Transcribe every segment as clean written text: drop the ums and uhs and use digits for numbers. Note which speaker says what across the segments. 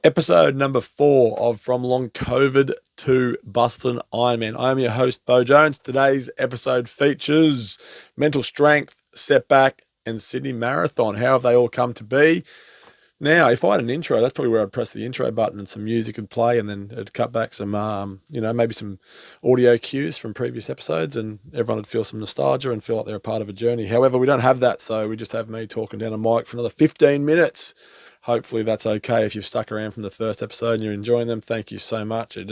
Speaker 1: Episode number 4 of From Long COVID to Bustin' Ironman. I am your host, Beau Jones. Today's episode features mental strength, setback, and Sydney Marathon. How have they all come to be? Now, if I had an intro, that's probably where I'd press the intro button and some music would play, and then it'd cut back some, maybe some audio cues from previous episodes, and everyone would feel some nostalgia and feel like they're a part of a journey. However, we don't have that, so we just have me talking down a mic for another 15 minutes. Hopefully that's okay. If you've stuck around from the first episode and you're enjoying them, thank you so much. It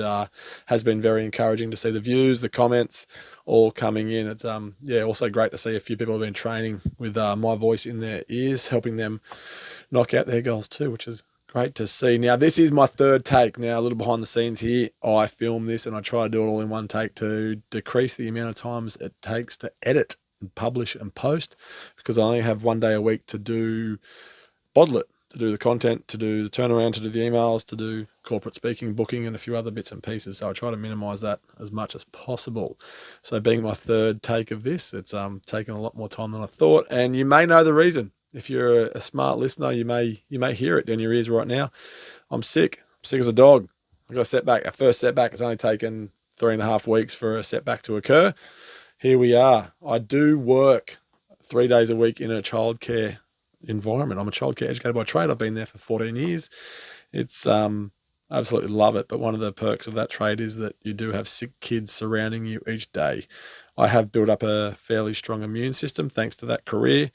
Speaker 1: has been very encouraging to see the views, the comments all coming in. It's also great to see a few people have been training with my voice in their ears, helping them knock out their goals too, which is great to see. Now, this is my third take. Now, a little behind the scenes here, I film this and I try to do it all in one take to decrease the amount of times it takes to edit and publish and post, because I only have one day a week to do Bottle.It, to do the content, to do the turnaround, to do the emails, to do corporate speaking, booking, and a few other bits and pieces. So I try to minimize that as much as possible. So being my third take of this, it's taken a lot more time than I thought. And you may know the reason. If you're a smart listener, you may hear it down your ears right now. I'm sick. I'm sick as a dog. I got a setback. Our first setback. It's only taken 3.5 weeks for a setback to occur. Here we are. I do work 3 days a week in a childcare environment. I'm a childcare educator by trade. I've been there for 14 years. It's I absolutely love it. But one of the perks of that trade is that you do have sick kids surrounding you each day. I have built up a fairly strong immune system thanks to that career.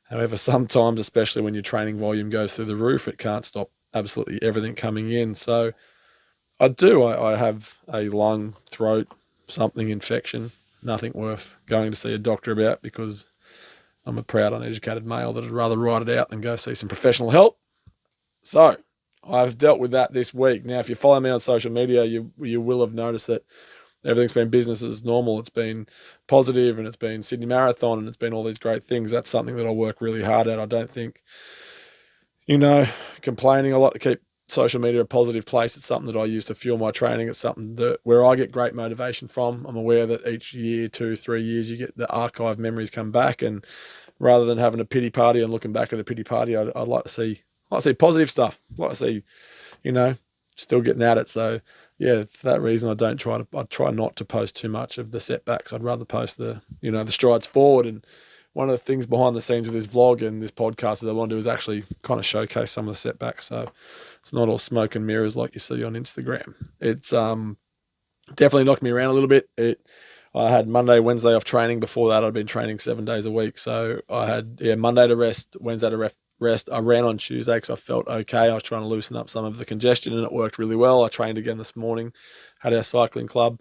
Speaker 1: However, sometimes, especially when your training volume goes through the roof, it can't stop absolutely everything coming in. So I have a lung, throat, something infection, nothing worth going to see a doctor about, because I'm a proud, uneducated male that would rather write it out than go see some professional help. So I've dealt with that this week. Now, if you follow me on social media, you will have noticed that everything's been business as normal. It's been positive, and it's been Sydney Marathon, and it's been all these great things. That's something that I work really hard at. I don't think, complaining a lot to keep social media a positive place. It's something that I use to fuel my training. It's something where I get great motivation from. I'm aware that each year, 2-3 years, you get the archive memories come back, and rather than having a pity party and looking back at a pity party, I'd like to see positive stuff. I'd like to see, still getting at it. So yeah, for that reason, I try not to post too much of the setbacks. I'd rather post the strides forward. And one of the things behind the scenes with this vlog and this podcast that I want to do is actually kind of showcase some of the setbacks. So it's not all smoke and mirrors like you see on Instagram. It's definitely knocked me around a little bit. I had Monday, Wednesday off training. Before that, I'd been training 7 days a week. So I had Monday to rest, Wednesday to rest. I ran on Tuesday because I felt okay. I was trying to loosen up some of the congestion, and it worked really well. I trained again this morning, had our cycling club,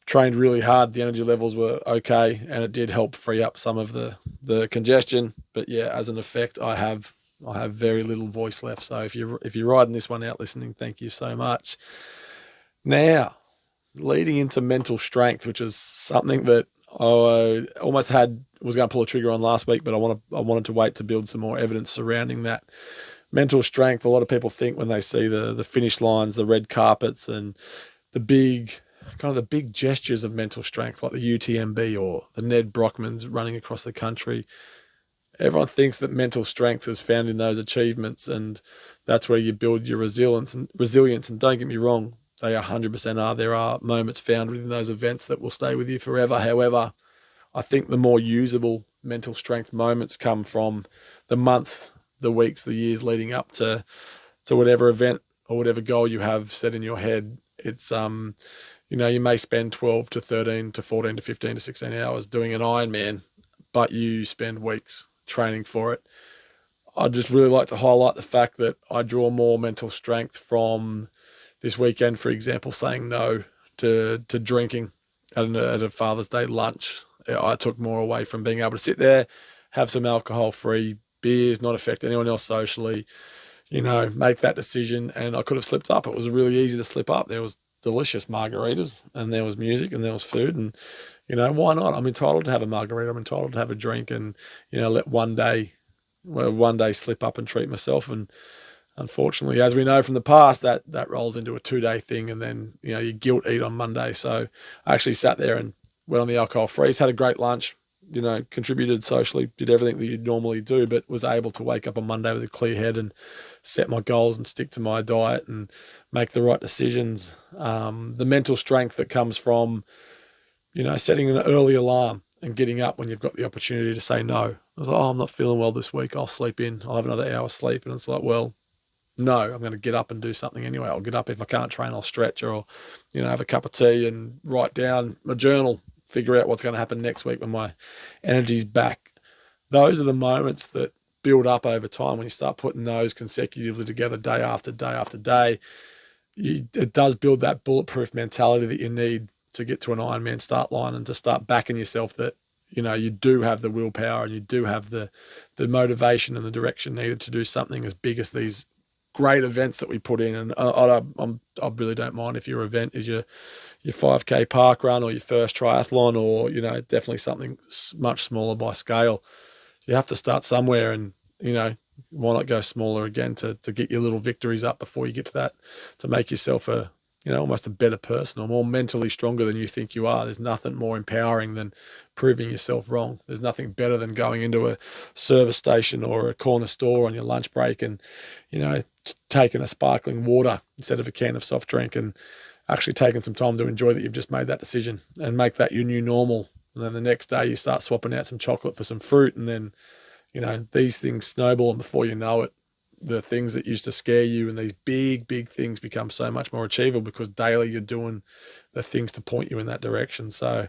Speaker 1: trained really hard. The energy levels were okay, and it did help free up some of the congestion. But yeah, as an effect, I have very little voice left. So if you're riding this one out listening, thank you so much. Now, leading into mental strength, which is something that I almost was going to pull a trigger on last week, but I wanted to wait to build some more evidence surrounding that. Mental strength, a lot of people think when they see the finish lines, the red carpets, and the big gestures of mental strength, like the UTMB or the Ned Brockmans running across the country, everyone thinks that mental strength is found in those achievements, and that's where you build your resilience. And don't get me wrong, they 100% are. There are moments found within those events that will stay with you forever. However, I think the more usable mental strength moments come from the months, the weeks, the years leading up to whatever event or whatever goal you have set in your head. It's you may spend 12 to 13 to 14 to 15 to 16 hours doing an Ironman, but you spend weeks training for it. I'd just really like to highlight the fact that I draw more mental strength from this weekend, for example, saying no to drinking at a Father's Day lunch. I took more away from being able to sit there, have some alcohol-free beers, not affect anyone else socially, make that decision. And I could have slipped up. It was really easy to slip up. There was delicious margaritas, and there was music, and there was food. And, why not? I'm entitled to have a margarita. I'm entitled to have a drink and, let one day slip up and treat myself. And unfortunately, as we know from the past, that rolls into a 2-day thing, and then, you guilt eat on Monday. So I actually sat there and went on the alcohol freeze, had a great lunch, contributed socially, did everything that you'd normally do, but was able to wake up on Monday with a clear head and set my goals and stick to my diet and make the right decisions. The mental strength that comes from, setting an early alarm and getting up when you've got the opportunity to say no. I was like, I'm not feeling well this week. I'll sleep in. I'll have another hour sleep. And it's like, well, no, I'm going to get up and do something anyway. I'll get up. If I can't train, I'll stretch, or have a cup of tea and write down my journal, figure out what's going to happen next week when my energy's back. Those are the moments that build up over time when you start putting those consecutively together day after day after day. It does build that bulletproof mentality that you need to get to an Ironman start line and to start backing yourself that, you do have the willpower and you do have the motivation and the direction needed to do something as big as these great events that we put in. And I really don't mind if your event is your 5K park run or your first triathlon, or, definitely something much smaller by scale. You have to start somewhere, and, why not go smaller again to get your little victories up before you get to that, to make yourself almost a better person or more mentally stronger than you think you are. There's nothing more empowering than proving yourself wrong. There's nothing better than going into a service station or a corner store on your lunch break and, taking a sparkling water instead of a can of soft drink, and actually taking some time to enjoy that you've just made that decision and make that your new normal. And then the next day you start swapping out some chocolate for some fruit, and then, these things snowball, and before you know it, the things that used to scare you and these big, big things become so much more achievable because daily you're doing the things to point you in that direction. So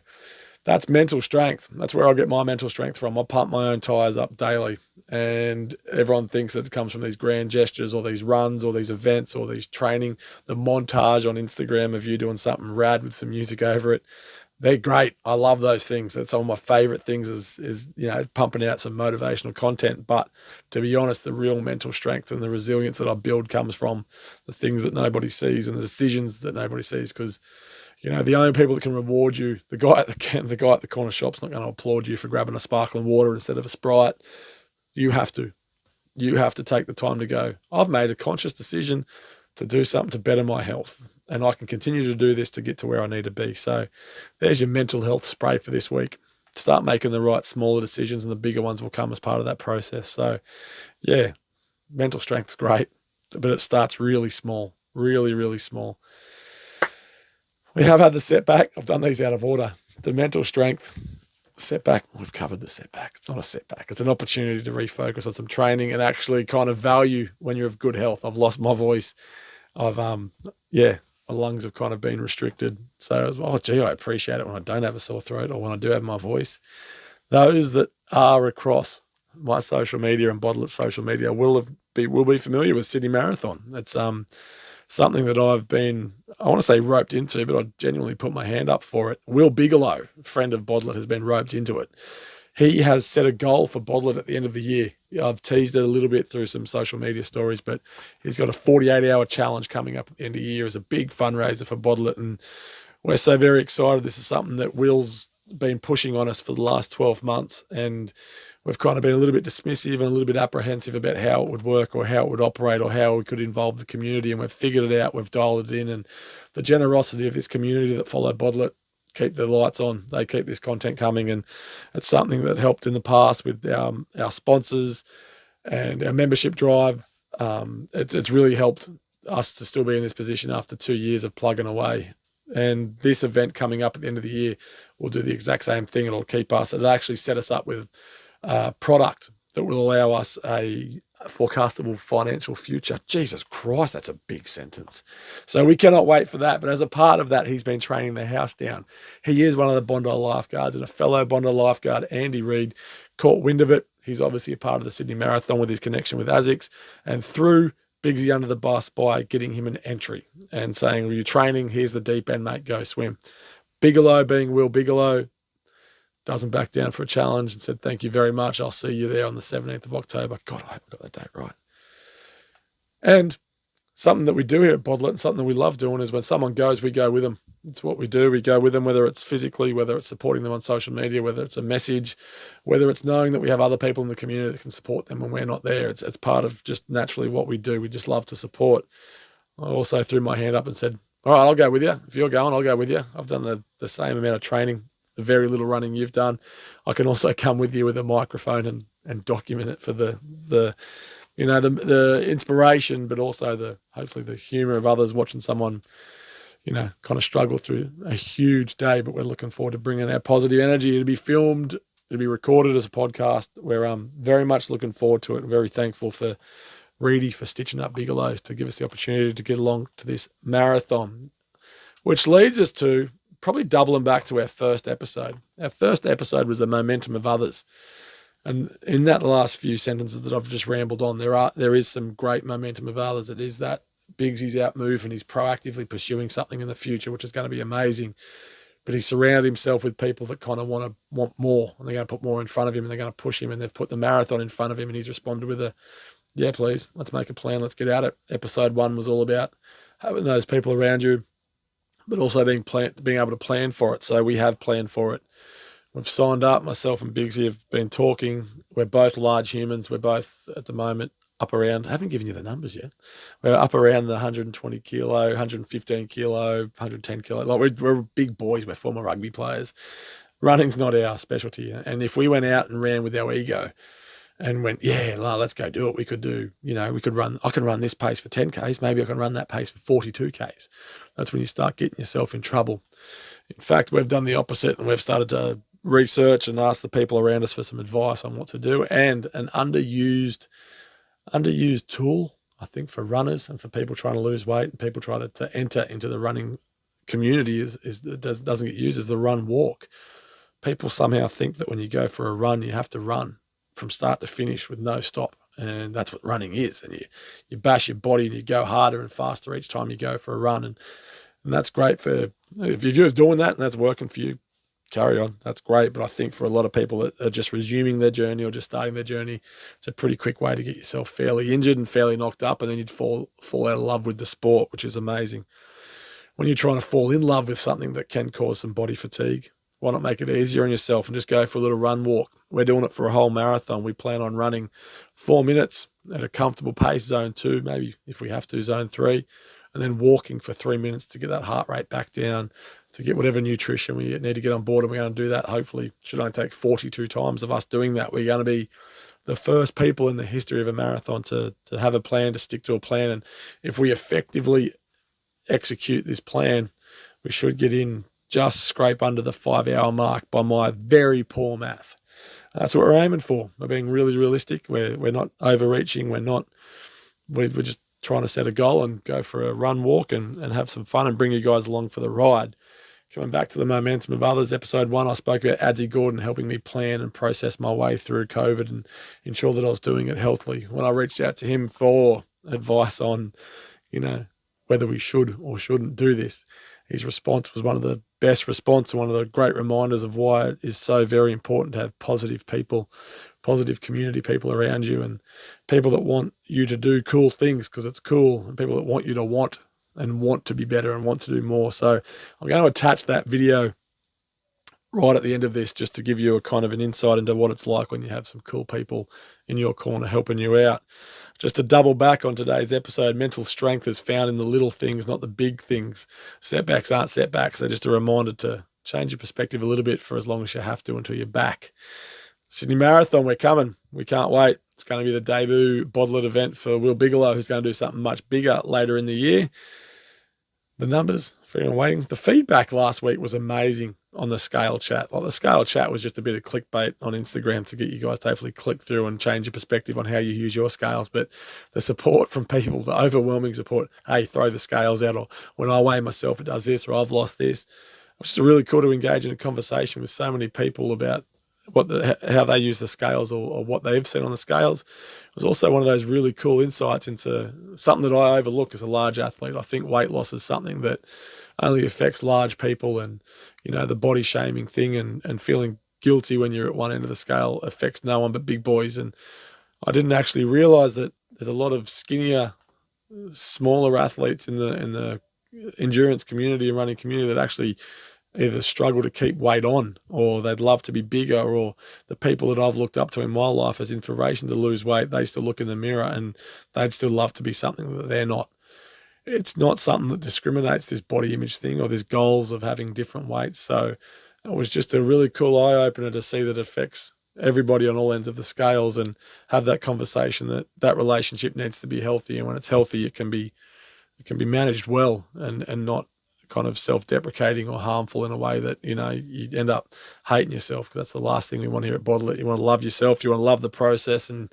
Speaker 1: that's mental strength. That's where I get my mental strength from. I pump my own tires up daily, and everyone thinks that it comes from these grand gestures or these runs or these events or these training, the montage on Instagram of you doing something rad with some music over it. They're great. I love those things. That's some of my favorite things is pumping out some motivational content. But to be honest, the real mental strength and the resilience that I build comes from the things that nobody sees and the decisions that nobody sees. Because, the only people that can reward you, the guy at the corner shop's not going to applaud you for grabbing a sparkling water instead of a Sprite. You have to take the time to go, I've made a conscious decision to do something to better my health, and I can continue to do this to get to where I need to be. So there's your mental health spray for this week. Start making the right smaller decisions, and the bigger ones will come as part of that process. So yeah, mental strength's great, but it starts really small, really, really small. We have had the setback. I've done these out of order. The mental strength, setback, we've covered the setback. It's not a setback. It's an opportunity to refocus on some training and actually kind of value when you're of good health. I've lost my voice. My lungs have kind of been restricted. So, I appreciate it when I don't have a sore throat or when I do have my voice. Those that are across my social media and Bottle.It social media will be familiar with Sydney Marathon. It's something that I've been, I want to say roped into, but I genuinely put my hand up for it. Will Bigelow, a friend of Bottle.It, has been roped into it. He has set a goal for Bottle.It at the end of the year. I've teased it a little bit through some social media stories, but he's got a 48-hour challenge coming up at the end of the year as a big fundraiser for Bottle.It, and we're so very excited. This is something that Will's been pushing on us for the last 12 months, and we've kind of been a little bit dismissive and a little bit apprehensive about how it would work or how it would operate or how we could involve the community, and we've figured it out. We've dialed it in, and the generosity of this community that follow Bottle.It keep the lights on. They keep this content coming, and it's something that helped in the past with our sponsors and our membership drive. It's really helped us to still be in this position after 2 years of plugging away. And this event coming up at the end of the year will do the exact same thing. It'll keep us. It'll actually set us up with product that will allow us a forecastable financial future. Jesus Christ, that's a big sentence. So we cannot wait for that. But as a part of that, he's been training the house down. He is one of the Bondi lifeguards, and a fellow Bondi lifeguard, Andy Reid, caught wind of it. He's obviously a part of the Sydney Marathon with his connection with ASICS, and threw Bigsy under the bus by getting him an entry and saying, well, you're training, here's the deep end, mate, go swim. Bigelow, being Will Bigelow, doesn't back down for a challenge and said, thank you very much. I'll see you there on the 17th of October. God, I hope I got that date right. And something that we do here at Bottle.It and something that we love doing is when someone goes, we go with them. It's what we do. We go with them, whether it's physically, whether it's supporting them on social media, whether it's a message, whether it's knowing that we have other people in the community that can support them when we're not there. It's part of just naturally what we do. We just love to support. I also threw my hand up and said, all right, I'll go with you. If you're going, I'll go with you. I've done the same amount of training, the very little running you've done. I can also come with you with a microphone and document it for the the inspiration, but also hopefully the humor of others watching someone, kind of struggle through a huge day. But we're looking forward to bringing our positive energy. It'll be filmed, it'll be recorded as a podcast. We're very much looking forward to it. Very thankful for Reedy for stitching up Bigelow to give us the opportunity to get along to this marathon, which leads us to probably doubling back to our first episode. Our first episode was the momentum of others. And in that last few sentences that I've just rambled on, there is some great momentum of others. It is that Biggsy's out moving. He's proactively pursuing something in the future, which is going to be amazing. But he's surrounded himself with people that kind of want more, and they're going to put more in front of him, and they're going to push him, and they've put the marathon in front of him, and he's responded with yeah, please, let's make a plan. Let's get at it. Episode 1 was all about having those people around you, but also being able to plan for it. So we have planned for it. We've signed up. Myself and Biggsy have been talking. We're both large humans. We're both at the moment up around, I haven't given you the numbers yet. We're up around the 120 kilo, 115 kilo, 110 kilo. Like we're big boys. We're former rugby players. Running's not our specialty. And if we went out and ran with our ego and went, yeah, let's go do it, we could do, I can run this pace for 10Ks. Maybe I can run that pace for 42Ks. That's when you start getting yourself in trouble. In fact, we've done the opposite, and we've started to research and ask the people around us for some advice on what to do. And an underused tool, I think, for runners and for people trying to lose weight and people trying to enter into the running community doesn't get used, is the run walk. People somehow think that when you go for a run, you have to run from start to finish with no stop. And that's what running is. And you bash your body and you go harder and faster each time you go for a run. And that's great if you're just doing that and that's working for you, carry on. That's great. But I think for a lot of people that are just resuming their journey or just starting their journey, it's a pretty quick way to get yourself fairly injured and fairly knocked up, and then you'd fall out of love with the sport, which is amazing. When you're trying to fall in love with something that can cause some body fatigue, why not make it easier on yourself and just go for a little run walk? We're doing it for a whole marathon. We plan on running 4 minutes at a comfortable pace, zone 2, maybe if we have to, zone 3, and then walking for 3 minutes to get that heart rate back down, to get whatever nutrition we need to get on board. And we're going to do that. Hopefully, it should only take 42 times of us doing that. We're going to be the first people in the history of a marathon to have a plan, to stick to a plan. And if we effectively execute this plan, we should get in just scrape under the 5-hour mark by my very poor math. That's what we're aiming for. We're being really realistic. We're not overreaching. We're just trying to set a goal and go for a run walk and have some fun and bring you guys along for the ride. Coming back to the momentum of others, episode 1, I spoke about Adsy Gordon helping me plan and process my way through COVID and ensure that I was doing it healthily. When I reached out to him for advice on, whether we should or shouldn't do this, his response was one of the best response and one of the great reminders of why it is so very important to have positive people, positive community people around you, and people that want you to do cool things because it's cool, and people that want you to want to be better and want to do more. So I'm going to attach that video right at the end of this just to give you a kind of an insight into what it's like when you have some cool people in your corner helping you out. Just to double back on today's episode, mental strength is found in the little things, not the big things. Setbacks aren't setbacks. They're just a reminder to change your perspective a little bit for as long as you have to until you're back. Sydney Marathon, we're coming. We can't wait. It's going to be the debut Bottle.It event for Will Bigelow, who's going to do something much bigger later in the year. The numbers, for anyone waiting, the feedback last week was amazing on the scale chat. Like the scale chat was just a bit of clickbait on Instagram to get you guys to hopefully click through and change your perspective on how you use your scales. But the support from people, the overwhelming support, hey, throw the scales out, or when I weigh myself, it does this, or I've lost this. It's just really cool to engage in a conversation with so many people about how they use the scales or what they've seen on the scales. It was also one of those really cool insights into something that I overlook as a large athlete. I think weight loss is something that only affects large people, and the body shaming thing and feeling guilty when you're at one end of the scale affects no one but big boys. And I didn't actually realize that there's a lot of skinnier, smaller athletes in the endurance community and running community that actually either struggle to keep weight on, or they'd love to be bigger, or the people that I've looked up to in my life as inspiration to lose weight, they still look in the mirror and they'd still love to be something that they're not. It's not something that discriminates, this body image thing or this goals of having different weights. So it was just a really cool eye-opener to see that it everybody on all ends of the scales and have that conversation that relationship needs to be healthy. And when it's healthy, it can be managed well and not kind of self-deprecating or harmful in a way that, you know, you end up hating yourself, because that's the last thing we want here at Bottle.It. You want to love yourself. You want to love the process, and,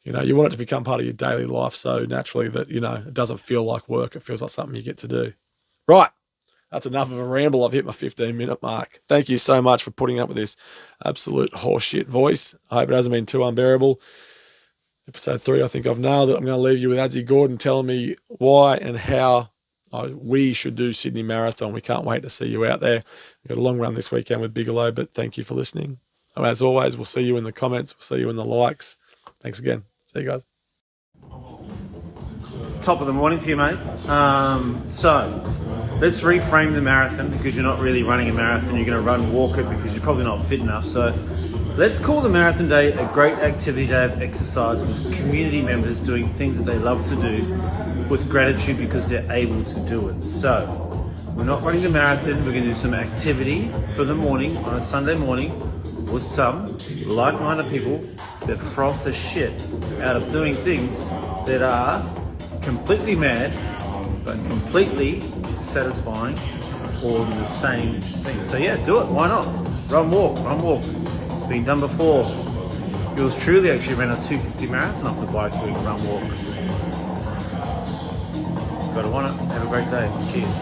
Speaker 1: you know, you want it to become part of your daily life so naturally that, you know, it doesn't feel like work. It feels like something you get to do. Right. That's enough of a ramble. I've hit my 15-minute mark. Thank you so much for putting up with this absolute horseshit voice. I hope it hasn't been too unbearable. Episode 3, I think I've nailed it. I'm going to leave you with Adsy Gordon telling me why and how we should do Sydney Marathon. We can't wait to see you out there. We've got a long run this weekend with Bigelow, but thank you for listening. And as always, we'll see you in the comments. We'll see you in the likes. Thanks again. See you guys.
Speaker 2: Top of the morning to you, mate. So let's reframe the marathon, because you're not really running a marathon. You're going to walk it because you're probably not fit enough. So let's call the marathon day a great activity day of exercise with community members doing things that they love to do with gratitude because they're able to do it. So we're not running the marathon. We're going to do some activity for the morning on a Sunday morning with some like-minded people that froth the shit out of doing things that are completely mad but completely satisfying, all in the same thing. So yeah, do it. Why not? Run, walk. It's been done before. Yours truly actually ran a 250 marathon off the bike doing run, walk. Gotta want it. Have a great day. Cheers.